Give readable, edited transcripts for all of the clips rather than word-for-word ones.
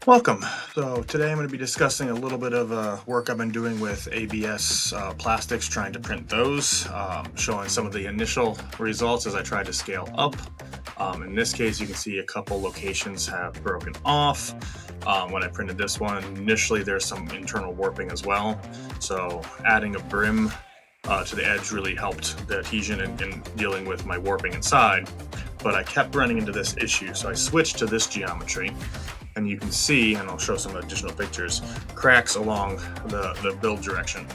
Welcome. So today I'm going to be discussing a little bit of work I've been doing with ABS plastics, trying to print those, showing some of the initial results as I tried to scale up. In this case, you can see a couple locations have broken off. When I printed this one, initially there's some internal warping as well. So adding a brim to the edge really helped the adhesion in dealing with my warping inside. But I kept running into this issue, so I switched to this geometry. And you can see, and I'll show some additional pictures, cracks along the build direction.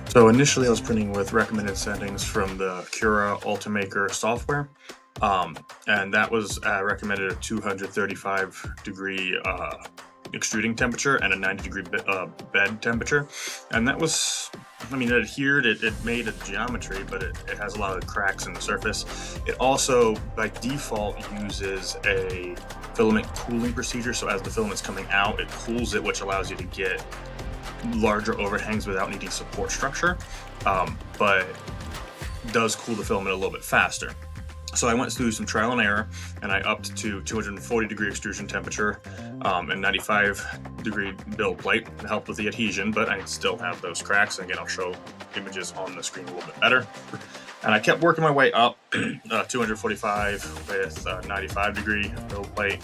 So initially I was printing with recommended settings from the Cura Ultimaker software. And that was recommended a 235 degree extruding temperature and a 90 degree bed temperature. And that was, it adhered, it made a geometry, but it has a lot of cracks in the surface. It also, by default, uses a filament cooling procedure. So as the filament's coming out, it cools it, which allows you to get larger overhangs without needing support structure, but does cool the filament a little bit faster. So I went through some trial and error, and I upped to 240 degree extrusion temperature and 95 degree build plate to help with the adhesion, but I still have those cracks. And again, I'll show images on the screen a little bit better. And I kept working my way up, 245 with 95 degree build plate,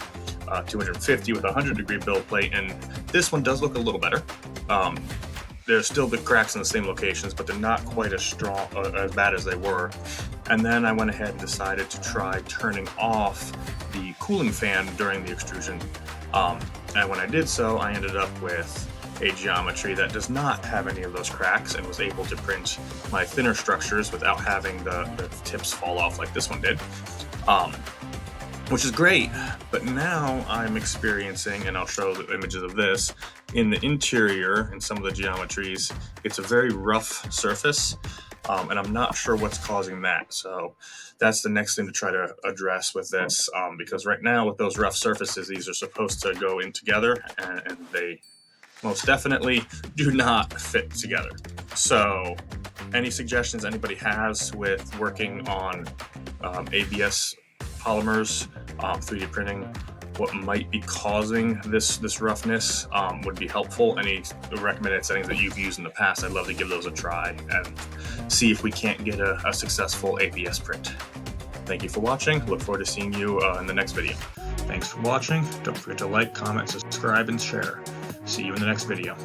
250 with 100 degree build plate, and this one does look a little better. There's still the cracks in the same locations, but they're not quite as strong, as bad as they were. And then I went ahead and decided to try turning off the cooling fan during the extrusion. And when I did so, I ended up with a geometry that does not have any of those cracks and was able to print my thinner structures without having the tips fall off like this one did. Which is great, but now I'm experiencing, and I'll show the images of this, in the interior, in some of the geometries, it's a very rough surface, and I'm not sure what's causing that. So that's the next thing to try to address with this, because right now with those rough surfaces, these are supposed to go in together, and they most definitely do not fit together. So any suggestions anybody has with working on ABS polymers, 3D printing, what might be causing this roughness would be helpful. Any recommended settings that you've used in the past, I'd love to give those a try and see if we can't get a successful ABS print. Thank you for watching. Look forward to seeing you in the next video. Thanks for watching. Don't forget to like, comment, subscribe, and share. See you in the next video.